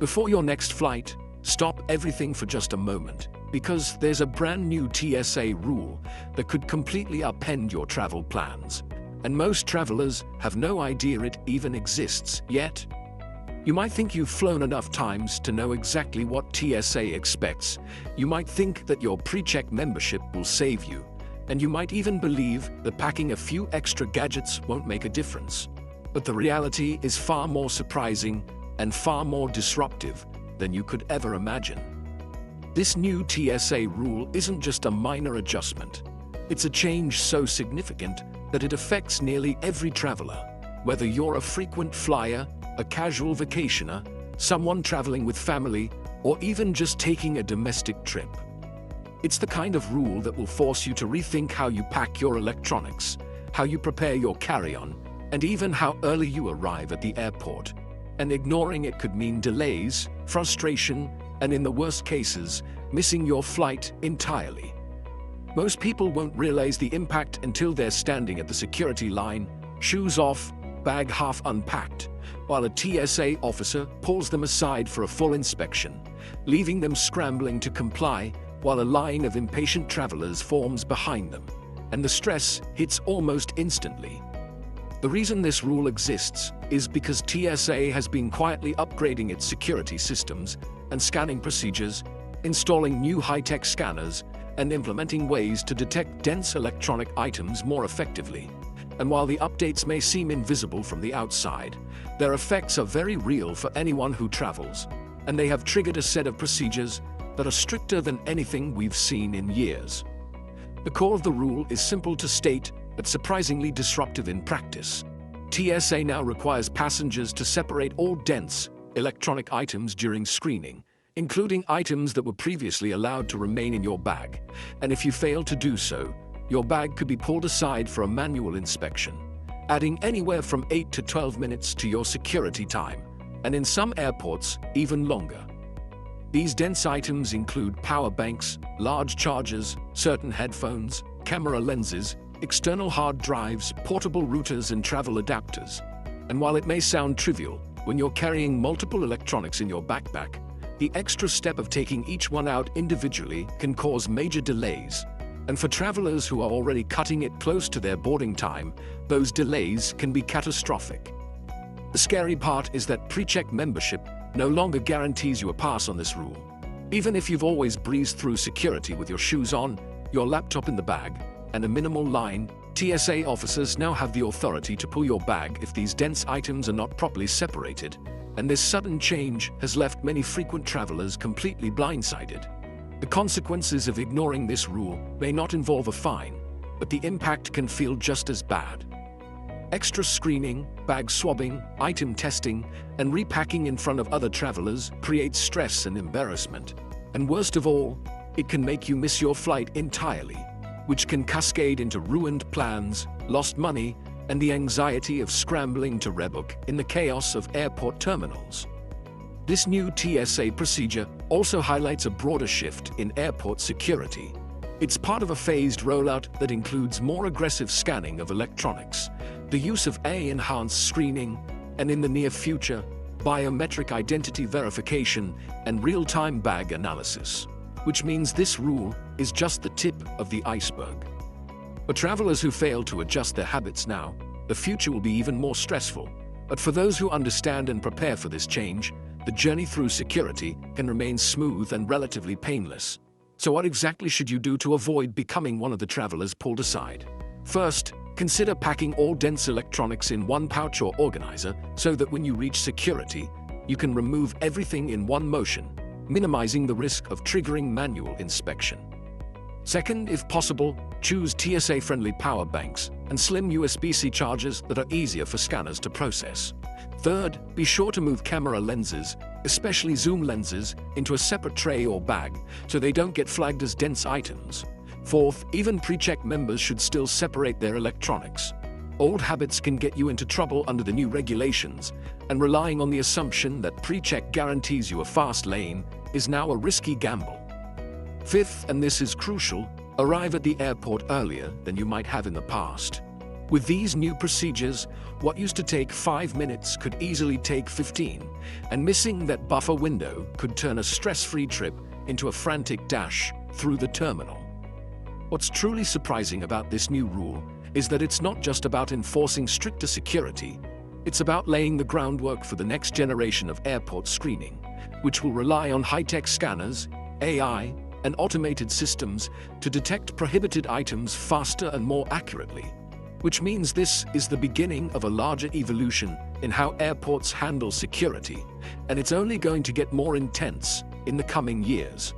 Before your next flight, stop everything for just a moment, because there's a brand new TSA rule that could completely upend your travel plans. And most travelers have no idea it even exists yet. You might think you've flown enough times to know exactly what TSA expects. You might think that your PreCheck membership will save you. And you might even believe that packing a few extra gadgets won't make a difference. But the reality is far more surprising and far more disruptive than you could ever imagine. This new TSA rule isn't just a minor adjustment. It's a change so significant that it affects nearly every traveler, whether you're a frequent flyer, a casual vacationer, someone traveling with family, or even just taking a domestic trip. It's the kind of rule that will force you to rethink how you pack your electronics, how you prepare your carry-on, and even how early you arrive at the airport. And ignoring it could mean delays, frustration, and in the worst cases, missing your flight entirely. Most people won't realize the impact until they're standing at the security line, shoes off, bag half unpacked, while a TSA officer pulls them aside for a full inspection, leaving them scrambling to comply while a line of impatient travelers forms behind them, and the stress hits almost instantly. The reason this rule exists is because TSA has been quietly upgrading its security systems and scanning procedures, installing new high-tech scanners, and implementing ways to detect dense electronic items more effectively. And while the updates may seem invisible from the outside, their effects are very real for anyone who travels, and they have triggered a set of procedures that are stricter than anything we've seen in years. The core of the rule is simple to state, but surprisingly disruptive in practice. TSA now requires passengers to separate all dense electronic items during screening, including items that were previously allowed to remain in your bag. And if you fail to do so, your bag could be pulled aside for a manual inspection, adding anywhere from 8 to 12 minutes to your security time, and in some airports, even longer. These dense items include power banks, large chargers, certain headphones, camera lenses, external hard drives, portable routers, and travel adapters. And while it may sound trivial, when you're carrying multiple electronics in your backpack, the extra step of taking each one out individually can cause major delays. And for travelers who are already cutting it close to their boarding time, those delays can be catastrophic. The scary part is that PreCheck membership no longer guarantees you a pass on this rule. Even if you've always breezed through security with your shoes on, your laptop in the bag, and a minimal line, TSA officers now have the authority to pull your bag if these dense items are not properly separated, and this sudden change has left many frequent travelers completely blindsided. The consequences of ignoring this rule may not involve a fine, but the impact can feel just as bad. Extra screening, bag swabbing, item testing, and repacking in front of other travelers creates stress and embarrassment. And worst of all, it can make you miss your flight entirely, which can cascade into ruined plans, lost money, and the anxiety of scrambling to rebook in the chaos of airport terminals. This new TSA procedure also highlights a broader shift in airport security. It's part of a phased rollout that includes more aggressive scanning of electronics, the use of AI-enhanced screening, and in the near future, biometric identity verification and real-time bag analysis, which means this rule is just the tip of the iceberg. For travelers who fail to adjust their habits now, the future will be even more stressful. But for those who understand and prepare for this change, the journey through security can remain smooth and relatively painless. So what exactly should you do to avoid becoming one of the travelers pulled aside? First, consider packing all dense electronics in one pouch or organizer so that when you reach security, you can remove everything in one motion, minimizing the risk of triggering manual inspection. Second, if possible, choose TSA-friendly power banks and slim USB-C chargers that are easier for scanners to process. Third, be sure to move camera lenses, especially zoom lenses, into a separate tray or bag so they don't get flagged as dense items. Fourth, even PreCheck members should still separate their electronics. Old habits can get you into trouble under the new regulations, and relying on the assumption that PreCheck guarantees you a fast lane is now a risky gamble. Fifth, and this is crucial, arrive at the airport earlier than you might have in the past. With these new procedures, what used to take 5 minutes could easily take 15, and missing that buffer window could turn a stress-free trip into a frantic dash through the terminal. What's truly surprising about this new rule is that it's not just about enforcing stricter security, it's about laying the groundwork for the next generation of airport screening, which will rely on high-tech scanners, AI, and automated systems to detect prohibited items faster and more accurately. Which means this is the beginning of a larger evolution in how airports handle security, and it's only going to get more intense in the coming years.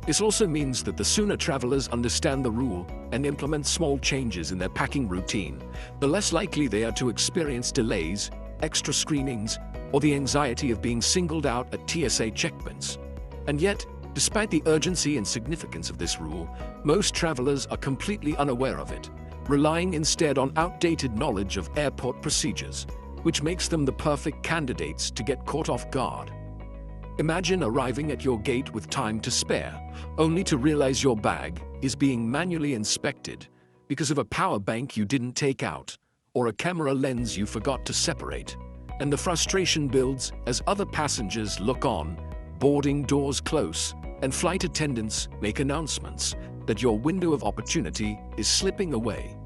This also means that the sooner travelers understand the rule and implement small changes in their packing routine, the less likely they are to experience delays, extra screenings, or the anxiety of being singled out at TSA checkpoints. And yet, despite the urgency and significance of this rule, most travelers are completely unaware of it, relying instead on outdated knowledge of airport procedures, which makes them the perfect candidates to get caught off guard. Imagine arriving at your gate with time to spare, only to realize your bag is being manually inspected because of a power bank you didn't take out or a camera lens you forgot to separate. And the frustration builds as other passengers look on, boarding doors close, and flight attendants make announcements that your window of opportunity is slipping away.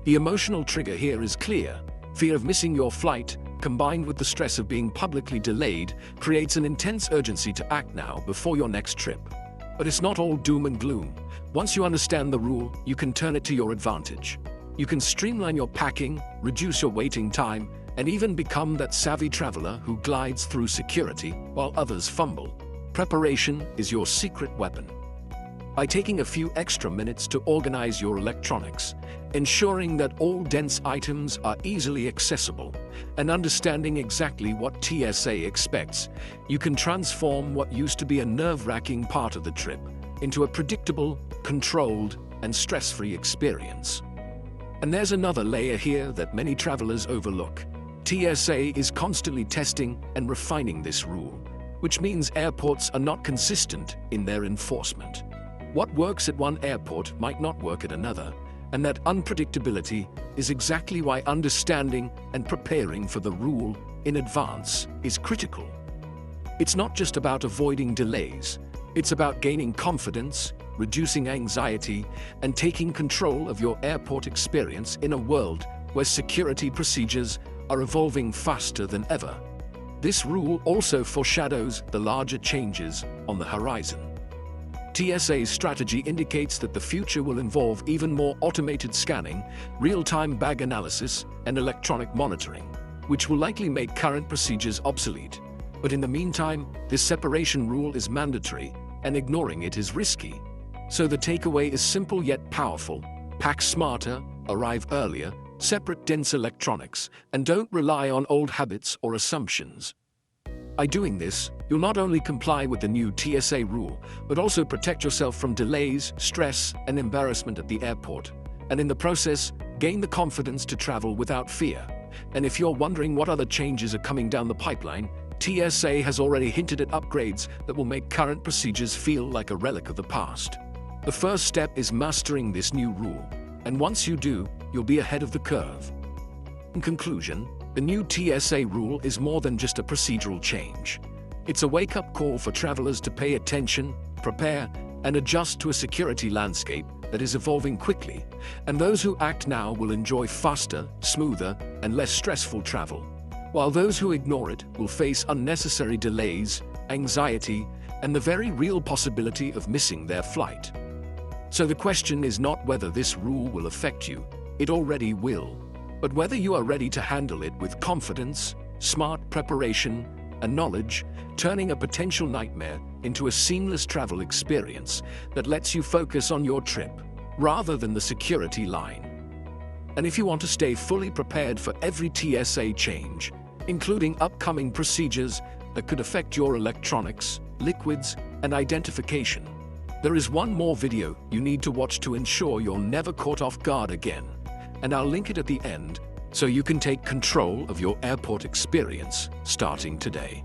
The emotional trigger here is clear. Fear of missing your flight, combined with the stress of being publicly delayed, creates an intense urgency to act now before your next trip. But it's not all doom and gloom. Once you understand the rule, you can turn it to your advantage. You can streamline your packing, reduce your waiting time, and even become that savvy traveler who glides through security while others fumble. Preparation is your secret weapon. By taking a few extra minutes to organize your electronics, ensuring that all dense items are easily accessible, and understanding exactly what TSA expects, you can transform what used to be a nerve-wracking part of the trip into a predictable, controlled, and stress-free experience. And there's another layer here that many travelers overlook. TSA is constantly testing and refining this rule, which means airports are not consistent in their enforcement. What works at one airport might not work at another, and that unpredictability is exactly why understanding and preparing for the rule in advance is critical. It's not just about avoiding delays, it's about gaining confidence, reducing anxiety, and taking control of your airport experience in a world where security procedures are evolving faster than ever. This rule also foreshadows the larger changes on the horizon. TSA's strategy indicates that the future will involve even more automated scanning, real-time bag analysis, and electronic monitoring, which will likely make current procedures obsolete. But in the meantime, this separation rule is mandatory, and ignoring it is risky. So the takeaway is simple yet powerful: pack smarter, arrive earlier, separate dense electronics, and don't rely on old habits or assumptions. By doing this, you'll not only comply with the new TSA rule, but also protect yourself from delays, stress, and embarrassment at the airport, and in the process, gain the confidence to travel without fear. And if you're wondering what other changes are coming down the pipeline, TSA has already hinted at upgrades that will make current procedures feel like a relic of the past. The first step is mastering this new rule, and once you do, you'll be ahead of the curve. In conclusion, the new TSA rule is more than just a procedural change. It's a wake-up call for travelers to pay attention, prepare, and adjust to a security landscape that is evolving quickly, and those who act now will enjoy faster, smoother, and less stressful travel, while those who ignore it will face unnecessary delays, anxiety, and the very real possibility of missing their flight. So the question is not whether this rule will affect you, it already will, but whether you are ready to handle it with confidence, smart preparation, and knowledge, turning a potential nightmare into a seamless travel experience that lets you focus on your trip, rather than the security line. And if you want to stay fully prepared for every TSA change, including upcoming procedures that could affect your electronics, liquids, and identification, there is one more video you need to watch to ensure you're never caught off guard again, and I'll link it at the end so you can take control of your airport experience starting today.